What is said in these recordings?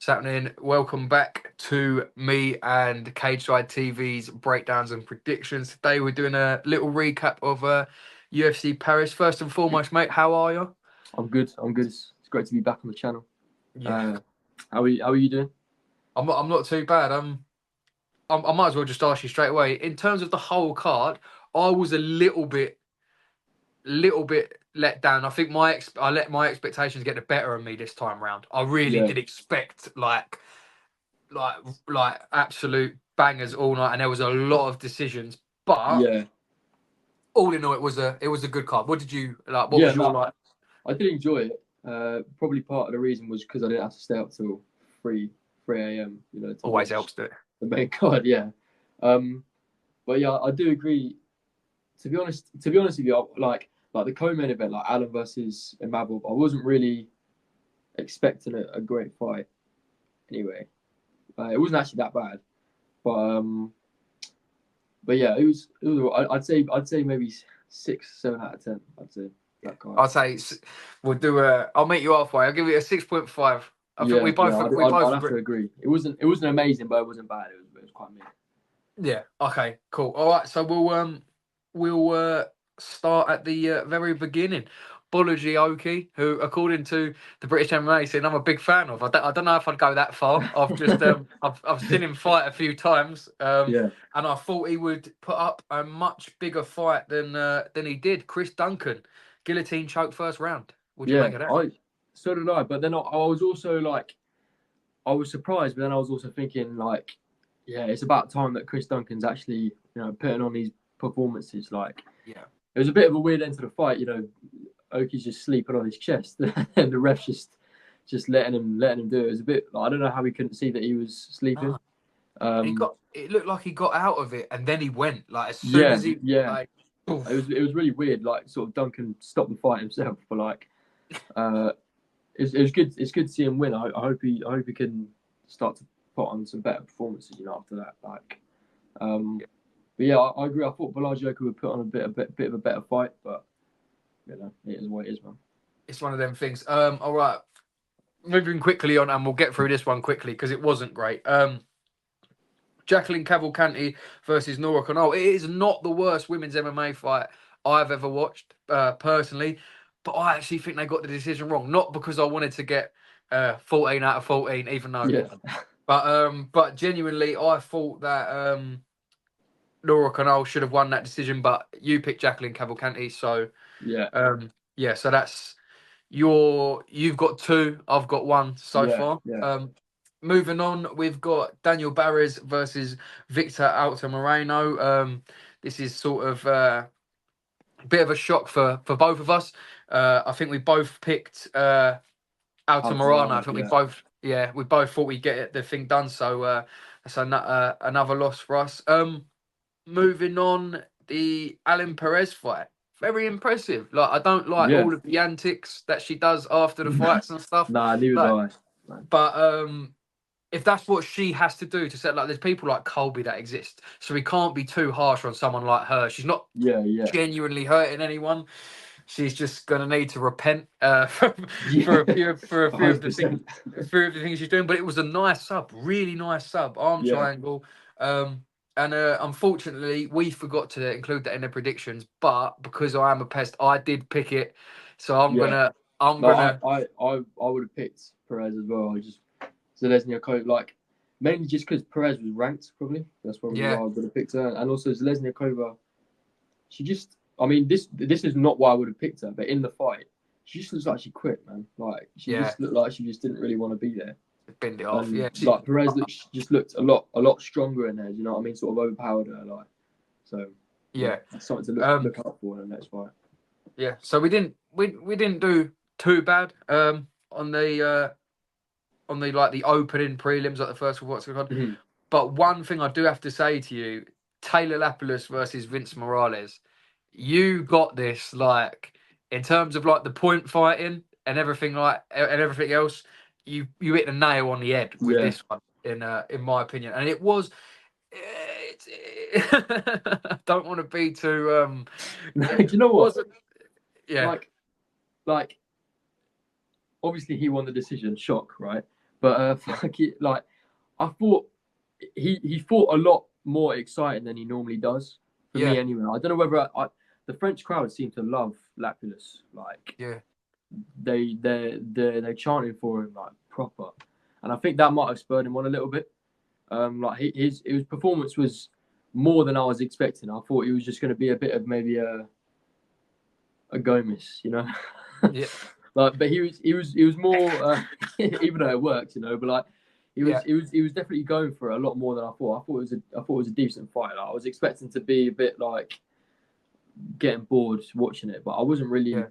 happening? Welcome back to me and Cageside TV's breakdowns and predictions. Today we're doing a little recap of UFC Paris. First and foremost, mate, how are you? I'm good. It's great to be back on the channel. Yeah. How are you doing? I'm not too bad. I might as well just ask you straight away. In terms of the whole card, I was a little bit let down. I think I let my expectations get the better of me this time round. I really did expect like absolute bangers all night, and there was a lot of decisions. But all in all, it was a good card. What did you like? What was your like? I did enjoy it. Probably part of the reason was because I didn't have to stay up till 3 a.m. You know, always helps to it. The main card, yeah. But yeah, I do agree. To be honest with you, like the co-main event, like Ailin versus Imavov, I wasn't really expecting a great fight. Anyway, it wasn't actually that bad, but yeah, it was. I'd say maybe 6, 7 out of 10. I'd say that card. I'd say we'll do a. I'll meet you halfway. I'll give it a 6.5. I think we both. I'd have to agree. It wasn't amazing, but it wasn't bad. It was quite mid. Yeah. Okay. Cool. All right. So we'll start at the very beginning. Bolaji, who, according to the British MMA scene, I'm a big fan of. I don't know if I'd go that far. I've just I've seen him fight a few times. And I thought he would put up a much bigger fight than he did. Chris Duncan, guillotine choke first round. What do you make of that? So did I. But then I was also like, I was surprised, but then I was also thinking like, yeah, it's about time that Chris Duncan's actually, putting on these performances. Like, yeah, it was a bit of a weird end to the fight. Oki's just sleeping on his chest, and the ref just letting him do it. It was a bit. Like, I don't know how he couldn't see that he was sleeping. It looked like he got out of it, and then he went like as soon as he like. It was really weird. Like sort of Duncan stopped the fight himself, but like, it was good. It's good to see him win. I hope he can start to put on some better performances. After that, like, but yeah, I agree. I thought Bolaji would put on a bit of a better fight, but. It is what it is, man. It's one of them things. All right. Moving quickly on, and we'll get through this one quickly because it wasn't great. Jaqueline Cavalcanti versus Nora Cornolle. It is not the worst women's MMA fight I've ever watched, personally, but I actually think they got the decision wrong. Not because I wanted to get 14 out of 14, even though. Yeah. But genuinely, I thought that Nora Cornolle should have won that decision, but you picked Jaqueline Cavalcanti, so. Yeah. So that's you've got 2, I've got 1 so far. Yeah. Moving on, we've got Daniel Barez versus Victor Altimirano. This is sort of a bit of a shock for both of us. I think we both picked Altimirano. I think we both thought we'd get the thing done. So that's another loss for us. Moving on, the Ailin Perez fight. Very impressive. Like, I don't like all of the antics that she does after the fights and stuff. Nah, neither do I. But if that's what she has to do to set, like, there's people like Colby that exist, so we can't be too harsh on someone like her. She's not genuinely hurting anyone. She's just gonna need to repent for a few of the things she's doing. But it was a nice sub, really nice sub, arm triangle. And unfortunately, we forgot to include that in the predictions. But because I am a pest, I did pick it. So I'm gonna. I would have picked Perez as well. I just Zheleznykova, like, mainly just because Perez was ranked. Probably that's probably why I would have picked her. And also Zheleznykova, she just. I mean, this is not why I would have picked her. But in the fight, she just looks like she quit, man. Like she just looked like she just didn't really want to be there. Bend it off, Like Perez just looked a lot stronger in there. Do you know what I mean? Sort of overpowered her, like. So that's something to look out for in the next fight. Yeah, so we didn't do too bad on the like the opening prelims, like the first what's it called. Mm-hmm. But one thing I do have to say to you, Taylor Lapilus versus Vince Morales, you got this, like, in terms of like the point fighting and everything everything else. You hit the nail on the head with this one, in my opinion, and it was. I don't want to be too. Do you know what? Like, obviously he won the decision, shock, right? But like I thought he fought a lot more exciting than he normally does. For me, anyway. I don't know whether the French crowd seem to love Lapilus. Like they're chanting for him like proper, and I think that might have spurred him on a little bit. Like his performance was more than I was expecting. I thought he was just going to be a bit of maybe a Gomis, you know. Yeah. Like, but he was more, even though it worked, you know. But like, he was definitely going for a lot more than I thought. I thought it was a decent fight. Like, I was expecting to be a bit like getting bored watching it, but I wasn't really. Yeah.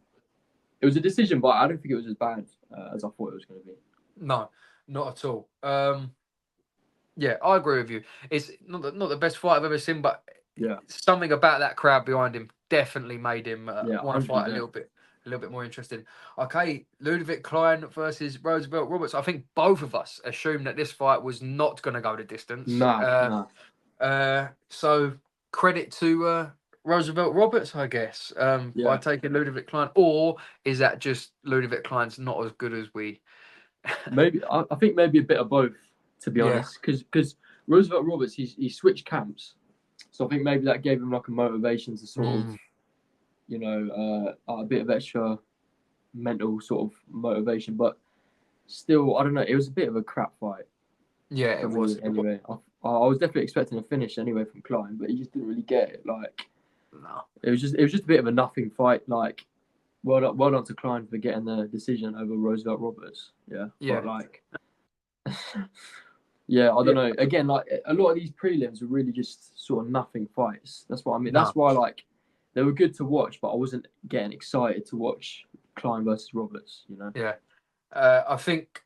It was a decision, but I don't think it was as bad as I thought it was going to be. No, not at all. Yeah, I agree with you. It's not the best fight I've ever seen, but something about that crowd behind him definitely made him want to fight a little bit more interesting. Okay, Ludovit Klein versus Roosevelt Roberts. I think both of us assumed that this fight was not going to go the distance. No. So credit to Roosevelt Roberts, I guess, by taking Ludovit Klein. Or is that just Ludovit Klein's not as good as we? Maybe I think maybe a bit of both, to be honest, because Roosevelt Roberts he switched camps, so I think maybe that gave him like a motivation to sort of, you know, a bit of extra mental sort of motivation. But still, I don't know. It was a bit of a crap fight. Yeah, it was. Anyway, I was definitely expecting a finish anyway from Klein, but he just didn't really get it. Like, no, it was just a bit of a nothing fight. Like, well done to Klein for getting the decision over Roosevelt Roberts. Yeah. But like, yeah, I don't know. Again, like a lot of these prelims were really just sort of nothing fights. That's what I mean. That's why like they were good to watch, but I wasn't getting excited to watch Klein versus Roberts. You know. Yeah, I think.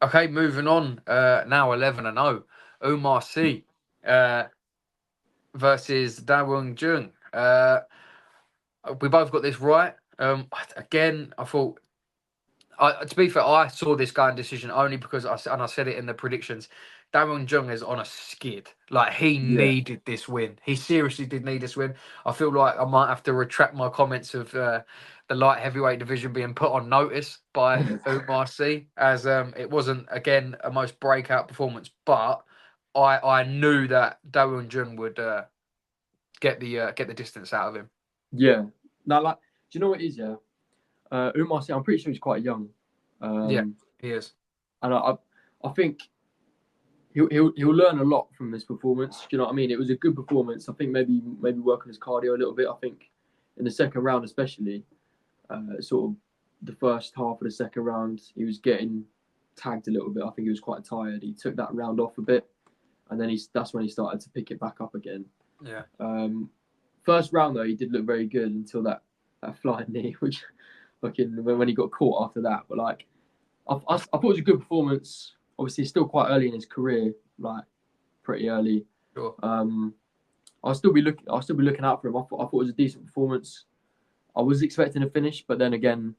Okay, moving on. Now 11-0. Oumar Sy versus Un Jung. We both got this right. Again, I thought. To be fair, I saw this going decision only because I said it in the predictions. Un Jung is on a skid. Like, he needed this win. He seriously did need this win. I feel like I might have to retract my comments of the light heavyweight division being put on notice by Oumar Sy, as it wasn't, again, a most breakout performance. But I knew that Un Jung would get the distance out of him. Yeah. Now, like, do you know what it is? Yeah. Oumar Sy, I'm pretty sure he's quite young. He is. And I think he'll learn a lot from this performance. Do you know what I mean? It was a good performance. I think maybe work on his cardio a little bit. I think in the second round, especially, sort of the first half of the second round, he was getting tagged a little bit. I think he was quite tired. He took that round off a bit, and then that's when he started to pick it back up again. Yeah. First round though, he did look very good until that flying knee, which when he got caught after that. But like, I thought it was a good performance. Obviously, he's still quite early in his career, like pretty early. Sure. I'll still be looking out for him. I thought it was a decent performance. I was expecting a finish, but then again,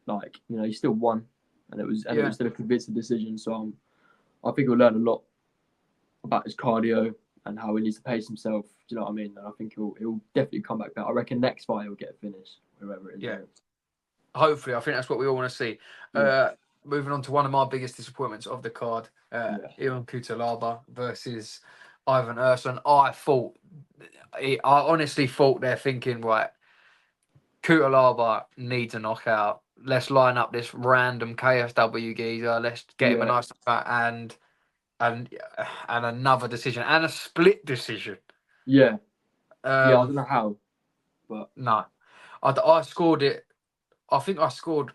like, you know, he still won, and it was still a convincing decision. So I think he'll learn a lot about his cardio and how he needs to pace himself. Do you know what I mean? And I think he'll definitely come back better. I reckon next fight he'll get a finish, whoever it is. Yeah. Hopefully, I think that's what we all want to see. Moving on to one of my biggest disappointments of the card, Ion Cutelaba versus Ivan Erslan. I honestly thought they're thinking, right, Cutelaba needs a knockout. Let's line up this random KSW geezer. Let's get him a nice knockout and another decision and a split decision. Yeah. I don't know how, but no, I scored it. I think I scored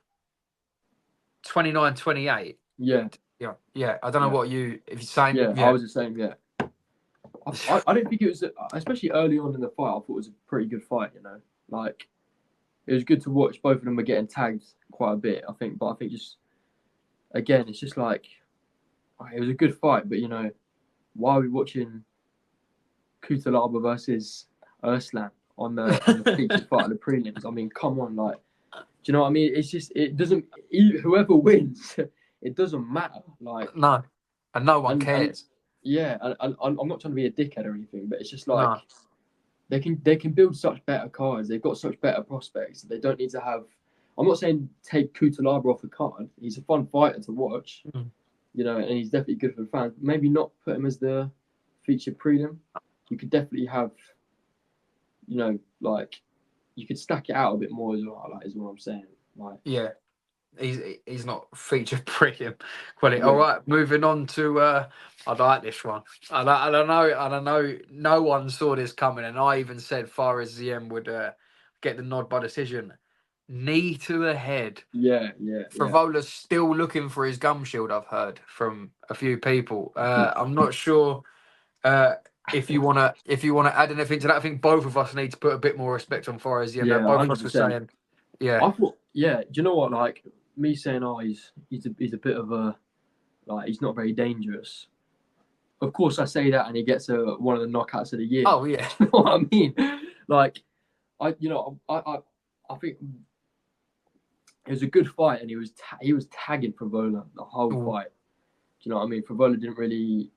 29-28. Yeah. I don't know what if you're saying. Yeah, I was the same. Yeah. I don't think it was, especially early on in the fight. I thought it was a pretty good fight. You know, like it was good to watch. Both of them were getting tagged quite a bit, I think. But I think just again, it's just like it was a good fight. But you know, why are we watching Cutelaba versus Erslan on the featured fight of the prelims? I mean, come on, like. Do you know what I mean? It's just, it doesn't, whoever wins, it doesn't matter. Like, no, and no one cares. And I'm not trying to be a dickhead or anything, but it's just like they can build such better cards. They've got such better prospects. They don't need to have I'm not saying take Cutelaba off the card. He's a fun fighter to watch, Mm. and he's definitely good for the fans. Maybe not put him as the featured prelim. You could definitely have, like you could stack it out a bit more as well. Like is what I'm saying. Like Yeah. He's not featured premium quality. yeah, All right, moving on to I like this one. I don't know. No one saw this coming, and I even said far as Ziam would get the nod by decision. Knee to the head. yeah. Frevola's still looking for his gum shield. I've heard from a few people. I'm not sure if you wanna add anything to that. I think both of us need to put a bit more respect on Forrest. Yeah, Both of us were 100%. saying, yeah. I thought, yeah. Do you know what? Like me saying, oh, he's a bit of a he's not very dangerous. Of course, I say that, and he gets one of the knockouts of the year. Oh yeah. You know what I mean? Like, I think it was a good fight, and he was tagging Frevola the whole fight. Do you know what I mean? Frevola couldn't really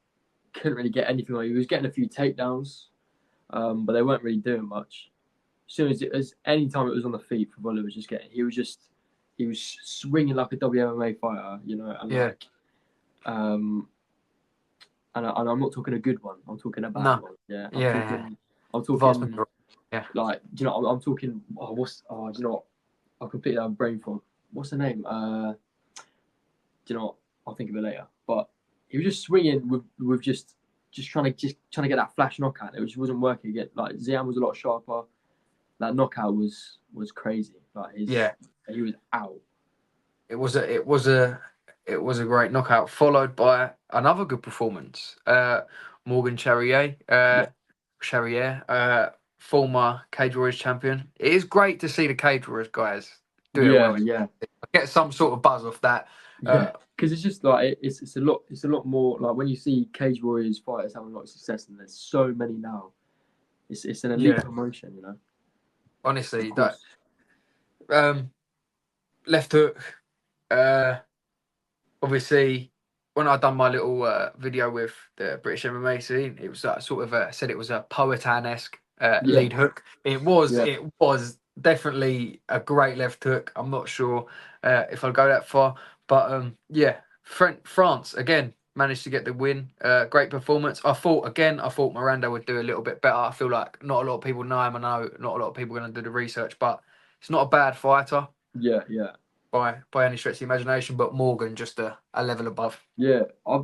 get anything on. He was getting a few takedowns, but they weren't really doing much. As soon as any time it was on the feet, Frevola was just getting. He was swinging like a WMMA fighter, and Yeah. like, and I'm not talking a good one. I'm talking a bad one. Yeah. I'm talking. Yeah. Like, I'm talking. Oh, do you know what? I completely have brain fog. What's the name? Do you know what? I'll think of it later. But he was just swinging with just trying to get that flash knockout. It just wasn't working again. Like Ziam was a lot sharper. That knockout was crazy. Like he was out. It was a great knockout, followed by another good performance. Morgan Charriere, former Cage Warriors champion. It is great to see the Cage Warriors guys doing well. Yeah. I get some sort of buzz off that. Yeah, because it's just like it's a lot more like when you see Cage Warriors fighters having a lot of success, and there's so many now. It's an elite promotion, Honestly, that left hook. Obviously, when I done my little video with the British MMA scene, it was sort of said it was a Poetan-esque lead hook. It was definitely a great left hook. I'm not sure if I'll go that far, but France again managed to get the win. Great performance. I thought Miranda would do a little bit better. I feel like not a lot of people know him. I know not a lot of people are going to do the research, but it's not a bad fighter. Yeah. By any stretch of the imagination, but Morgan just a level above. Yeah, I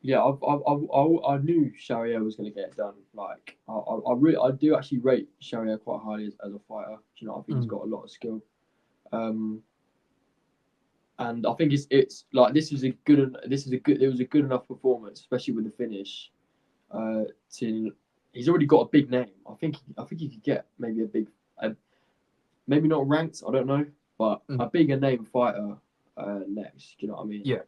knew Charriere was going to get it done. Like, I do actually rate Charriere quite highly as a fighter. I think he's got a lot of skill. And I think it's like it was a good enough performance, especially with the finish. He's already got a big name. I think he could get maybe maybe not ranked. I don't know, but a bigger name fighter next. Do you know what I mean? Yeah.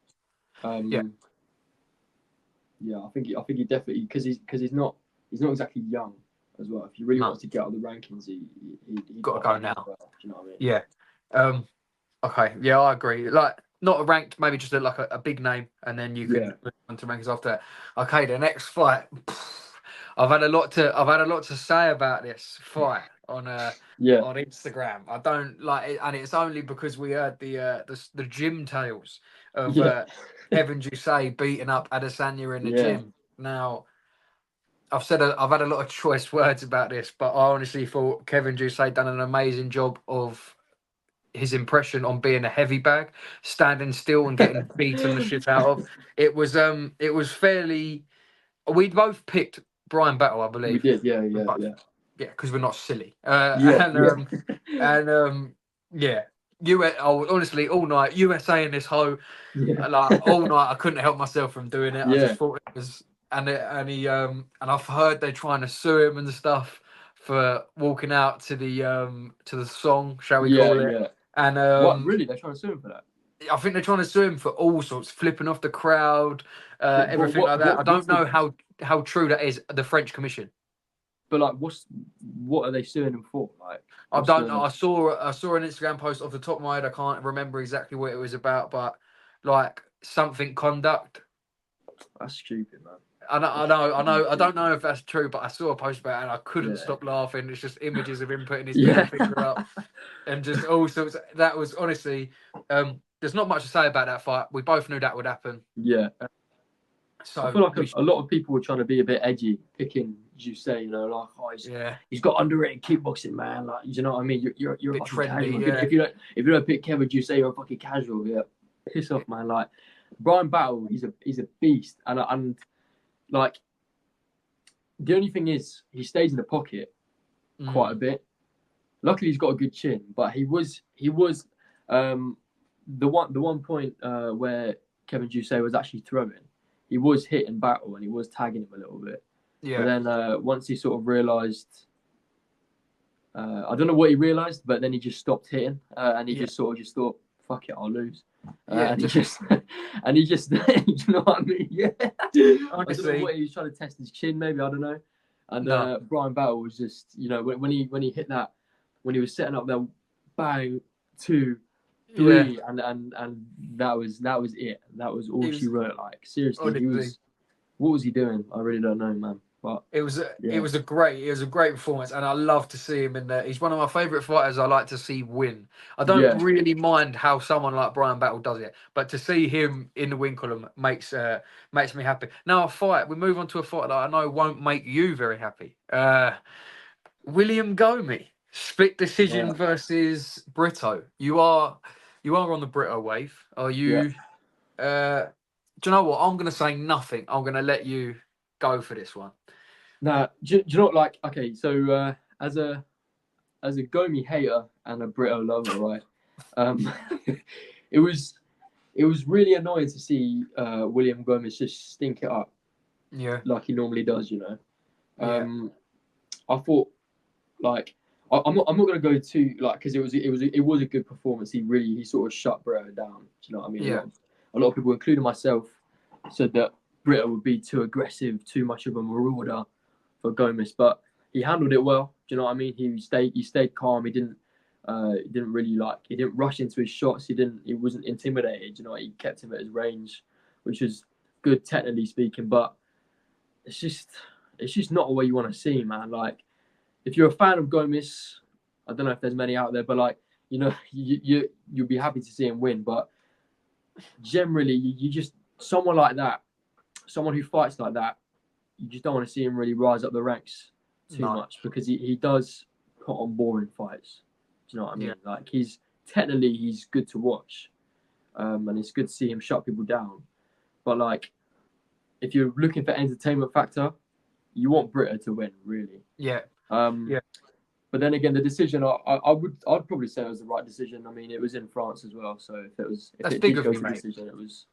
Yeah, I think he definitely because he's not exactly young as well. If he really wants to get out of the rankings, he got to go now. Well, do you know what I mean? Yeah. Okay. Yeah, I agree. Like not ranked, maybe just like a big name, and then you can move on to rankings after that. Okay, the next fight. I've had a lot to say about this fight on Instagram. I don't like it, and it's only because we heard the gym tales of Kevin Jousset beating up Adesanya in the gym. Now, I've had a lot of choice words about this, but I honestly thought Kevin Jousset done an amazing job of his impression on being a heavy bag, standing still and getting beaten the shit out of. It was fairly. We both picked Bryan Battle, I believe. We did, yeah, because we're not silly. Honestly, all night USA in this hoe. Like all night, I couldn't help myself from doing it. I just thought it was, and I've heard they're trying to sue him and stuff for walking out to the song, shall we call it? Yeah. And what really? They're trying to sue him for that? I think they're trying to sue him for all sorts, flipping off the crowd, everything like that. I don't know how true that is. The French Commission. But like, what are they suing him for? Like, I don't know. I saw an Instagram post off the top of my head. I can't remember exactly what it was about, but like something conduct. That's stupid, man. I don't know if that's true, but I saw a post about it and I couldn't stop laughing. It's just images of him putting his middle finger up and just all sorts. That was honestly, there's not much to say about that fight. We both knew that would happen. Yeah. So I feel like a lot of people were trying to be a bit edgy, picking Jousset, like, oh, he's got underrated kickboxing, man. Like, you know what I mean? You're a fucking trendy, casual. If you don't pick Kevin Jousset, you're a fucking casual. Yeah, piss off, man. Like, Bryan Battle, he's a beast, and like, the only thing is he stays in the pocket quite a bit. Luckily, he's got a good chin, but he was the one point where Kevin Jousset was actually throwing. He was hitting Battle and he was tagging him a little bit. Yeah. But then once he sort of realised, I don't know what he realised, but then he just stopped hitting and he just thought, fuck it, I'll lose. And he just, you know what I mean? Yeah. Honestly, I don't know what he was trying to test his chin, maybe, I don't know. And Bryan Battle was just, when he hit that, when he was setting up that bang, 2, 3, and that was it. That was all she wrote. Like, seriously, what was he doing? I really don't know, man. But it was a great performance, and I love to see him in there. He's one of my favourite fighters. I like to see win. I don't really mind how someone like Bryan Battle does it, but to see him in the win column makes me happy. Now we move on to a fight that I know won't make you very happy. William Gomis, split decision versus Brito. You are on the Brito wave. Are you? Do you know what? I'm going to say nothing. I'm going to let you go for this one. Nah, do you know what? Like, okay, so as a Gomis hater and a Brito lover, right? It was really annoying to see William Gomis just stink it up. Yeah, like he normally does. I thought, like, I'm not going to go too, like, because it was a good performance. He sort of shut Brito down. Do you know what I mean? Yeah. A lot of people, including myself, said that Brito would be too aggressive, too much of a marauder for Gomis, but he handled it well. Do you know what I mean? He stayed calm. He didn't rush into his shots. He wasn't intimidated. He kept him at his range, which was good technically speaking. But it's just not what you want to see, man. Like, if you're a fan of Gomis, I don't know if there's many out there, but like, you'll be happy to see him win. But generally, you just, someone like that, someone who fights like that, you just don't want to see him really rise up the ranks too much, because he does put on boring fights. Do you know what I mean? Yeah. Like, he's good to watch, and it's good to see him shut people down. But like, if you're looking for entertainment factor, you want Brito to win, really. Yeah. But then again, the decision, I'd probably say it was the right decision. I mean, it was in France as well, so if it did go to decision, it was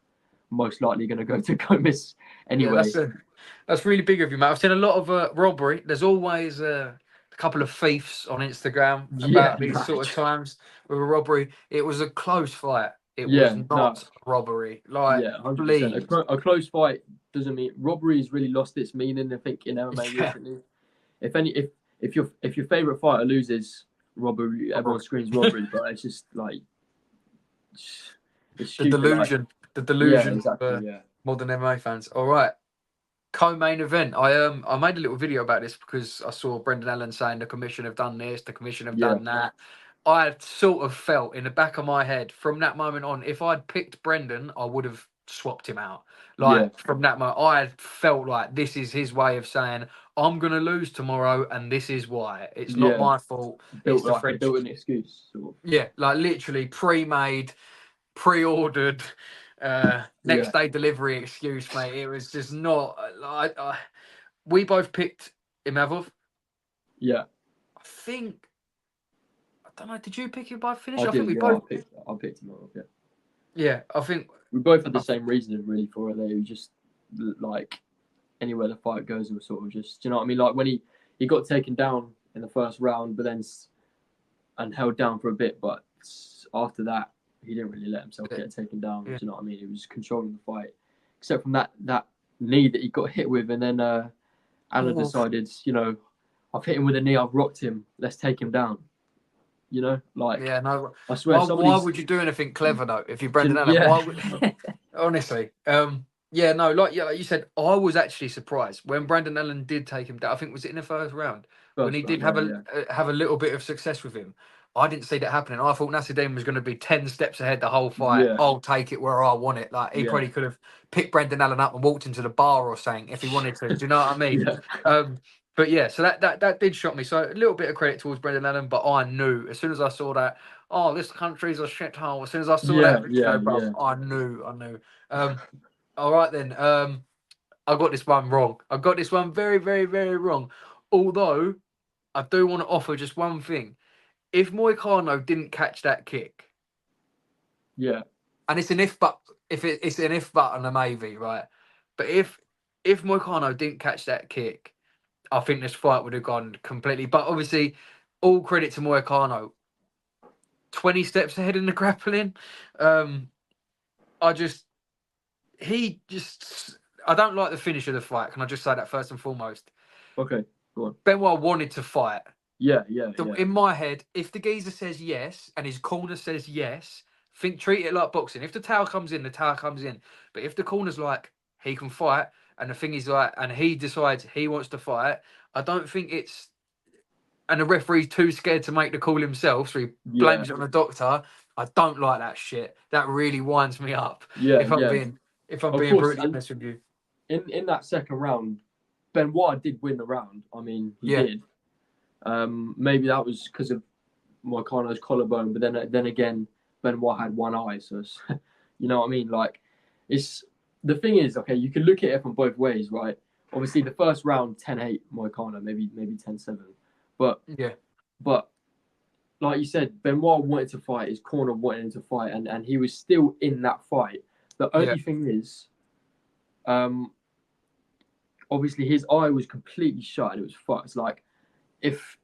most likely going to go to Gomis anyway. Yeah, that's really big of you, mate. I've seen a lot of robbery. There's always a couple of thieves on Instagram about these sort of times with a robbery. It was a close fight. It was not robbery. Like, please. A close fight doesn't mean robbery has really lost its meaning, I think, in MMA recently. If your favourite fighter loses, robbery, everyone screams robbery, but it's just like it's stupid, the delusion of modern MMA fans. All right, co-main event. I made a little video about this because I saw Brendan Allen saying the commission have done this, the commission have done that. I sort of felt in the back of my head from that moment on, if I'd picked Brendan, I would have swapped him out. From that moment, I felt like this is his way of saying, I'm going to lose tomorrow, and this is why. It's not my fault. Built an excuse. Sort of. Yeah, like literally pre-made, pre-ordered, next day delivery excuse, mate. It was just not. We both picked Imavov. Yeah. I don't know. Did you pick him by finish? I think we both. I picked Imavov. Yeah. Yeah, I think we both had the same reasoning really for it. They were just like, anywhere the fight goes, it was sort of just, do you know what I mean? Like, when he got taken down in the first round, but then and held down for a bit, but after that he didn't really let himself get taken down. Do you know what I mean? He was controlling the fight, except from that knee that he got hit with, and then Anna decided, I've hit him with a knee, I've rocked him, let's take him down. I swear. Why would you do anything clever though? If you're Brendan Allen, why would, honestly, Yeah, no, like you said, I was actually surprised when Brandon Allen did take him down. I think was it in the first round when First he did round, have yeah, a yeah. have a little bit of success with him. I didn't see that happening. I thought Nassourdine was going to be 10 steps ahead the whole fight. Yeah, I'll take it where I want it. Like he yeah, probably could have picked Brandon Allen up and walked into the bar or something if he wanted to. Do you know what I mean? yeah, But yeah, so that did shock me. So a little bit of credit towards Brandon Allen, but I knew as soon as I saw that, oh, this country's a shithole. As soon as I saw yeah, that yeah, video, bro, yeah. I knew. All right then. I got this one wrong. I got this one very, very, very wrong. Although I do want to offer just one thing. If Moicano didn't catch that kick, Yeah, and it's an if but if it's an if but and a maybe, right? But if Moicano didn't catch that kick, I think this fight would have gone completely. But obviously, all credit to Moicano. 20 steps ahead in the grappling. Um, I just he just I don't like the finish of the fight. Can I just say that first and foremost? okay, go on. Benoit wanted to fight. Yeah, yeah, yeah, In my head, if the geezer says yes and his corner says yes, treat it like boxing. If the towel comes in, the towel comes in. But if the corner's like he can fight, and the thing is like, and he decides he wants to fight, I don't think it's. And the referee's too scared to make the call himself, so he yeah, blames it on the doctor. I don't like that shit. That really winds me up. yeah, If I'm yeah. being, if I'm Of being course, brutally and honest with you. in that second round, Benoit did win the round. I mean, he Yeah. did. Maybe that was because of Moicano's collarbone, but then again, Benoit had one eye, so you know what I mean. Like, it's the thing is, okay, you can look at it from both ways, right? Obviously, the first round 10-8 Moicano, maybe 10-7, but Yeah. like you said, Benoit wanted to fight, his corner wanted him to fight, and he was still in that fight. The Yeah. only thing is, obviously his eye was completely shut and it was fucked. It's like if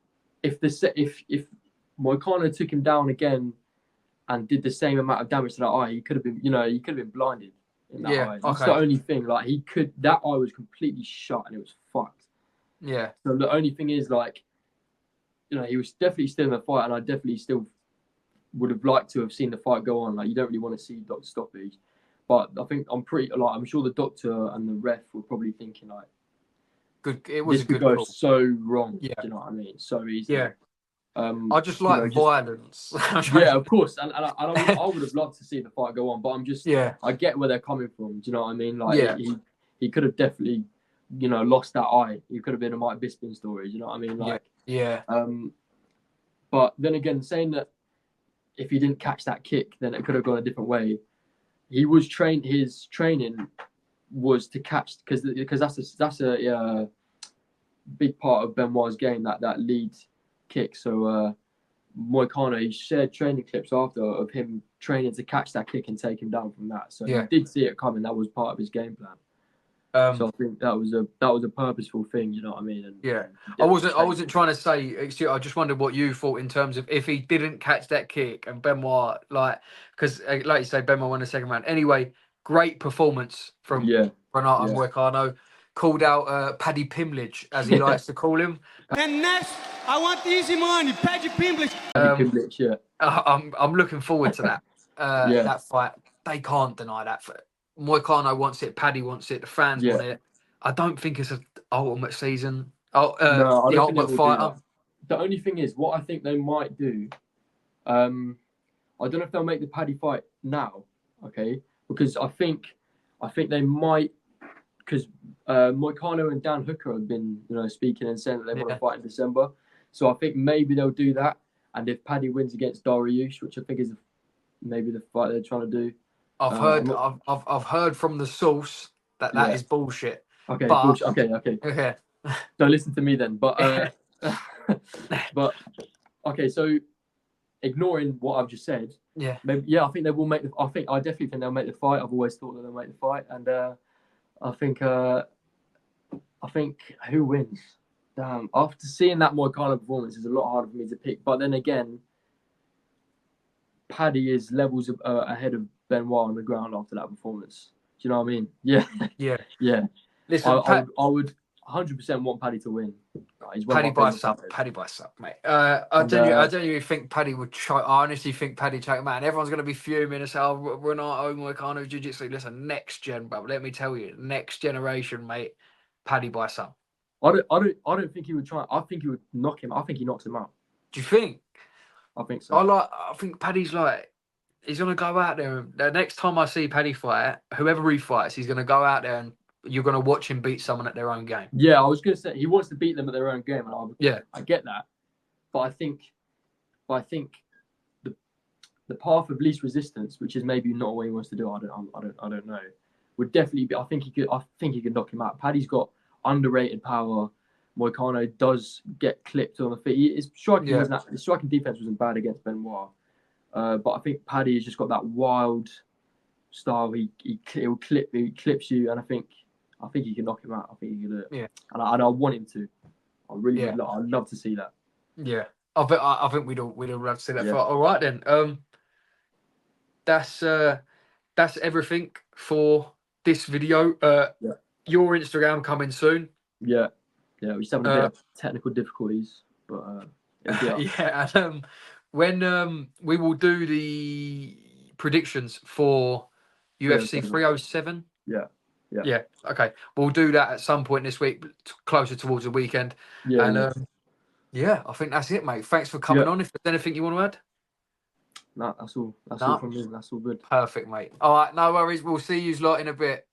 Moicano took him down again and did the same amount of damage to that eye, he could have been blinded in that Yeah. eye. That's Okay. the only thing. Like that eye was completely shut and it was fucked. Yeah. So the only thing is, like, he was definitely still in the fight, and I definitely still would have liked to have seen the fight go on. Like, you don't really want to see doctor stoppage, but I think I'm sure the doctor and the ref were probably thinking like, Good. It was this a could good go call. so wrong. Yeah. Do you know what I mean? So easy. Yeah. I just you like know, just- violence. Yeah, of course, and I would have loved to see the fight go on, but Yeah. I get where they're coming from. Do you know what I mean? Like, Yeah. he could have definitely, lost that eye. He could have been a Mike Bisping story. Do you know what I mean? Like, Yeah. but then again, saying that if he didn't catch that kick, then it could have gone a different way. He was trained. His training was to catch, because that's a big part of Benoit's game, that lead kick. So Moicano, he shared training clips after of him training to catch that kick and take him down from that. So Yeah. he did see it coming. That was part of his game plan. So I think that was a purposeful thing. You know what I mean? And, Yeah. I wasn't trying to say. I just wondered what you thought in terms of if he didn't catch that kick and Benoit, because like you say, Benoit won the second round. Anyway, great performance from Renato Moicano. Called out Paddy Pimblage, as he likes to call him. And next, I want easy money, Paddy Pimblage. Paddy Pimblage, yeah. I'm looking forward to that. That fight. They can't deny that. Moicano wants it. Paddy wants it. The fans want it. I don't think it's an ultimate season. No, I don't the think ultimate they will fighter. do that. The only thing is, what I think they might do, I don't know if they'll make the Paddy fight now, okay? Because I think they might, because Moicano and Dan Hooker have been, speaking and saying that they want to fight in December. So I think maybe they'll do that. And if Paddy wins against Dariya, which I think is maybe the fight they're trying to do. I've heard from the source that is bullshit. Okay, but, bullshit. Okay. Don't listen to me then. But but okay, so ignoring what I've just said, I think they will make I definitely think they'll make the fight. I've always thought that they'll make the fight, and I think who wins? Damn, after seeing that Moicano performance, it's a lot harder for me to pick. But then again, Paddy is levels ahead of Benoit on the ground after that performance. Do you know what I mean? Yeah. Yeah. Listen, I would 100% want Paddy to win. He's one Paddy of my by favourite sub, fighters. Paddy by sub, mate. And, I don't even think Paddy would choke. I honestly think Paddy choke him out. And everyone's going to be fuming and say, "Oh, Renato Moicano Jiu-Jitsu." Listen, next gen, but let me tell you, next generation, mate. Paddy by sub. I don't think he would try. I think he would knock him. I think he knocks him out. Do you think? I think so. I think Paddy's like, he's going to go out there. The next time I see Paddy fight, whoever he fights, he's going to go out there and you're going to watch him beat someone at their own game. Yeah, I was going to say he wants to beat them at their own game, and I get that, but I think the path of least resistance, which is maybe not what he wants to do, I don't know, would definitely be. I think he could knock him out. Paddy's got underrated power. Moicano does get clipped on the feet. His striking defense wasn't bad against Benoit, but I think Paddy has just got that wild style. He clips you, and I think he can knock him out. I think he can do it. Yeah, and I want him to. I really would. I'd love to see that. Yeah, I think we'd all love to see that. Yeah. All right then. That's everything for this video. Your Instagram coming soon. Yeah. We're just having a bit of technical difficulties, but yeah. And when we will do the predictions for UFC 307. Yeah. Okay, we'll do that at some point this week, closer towards the weekend. Yeah. And I think that's it, mate. Thanks for coming on. If there's anything you want to add. No, that's all. That's all from me. That's all good. Perfect, mate. All right, no worries. We'll see you lot in a bit.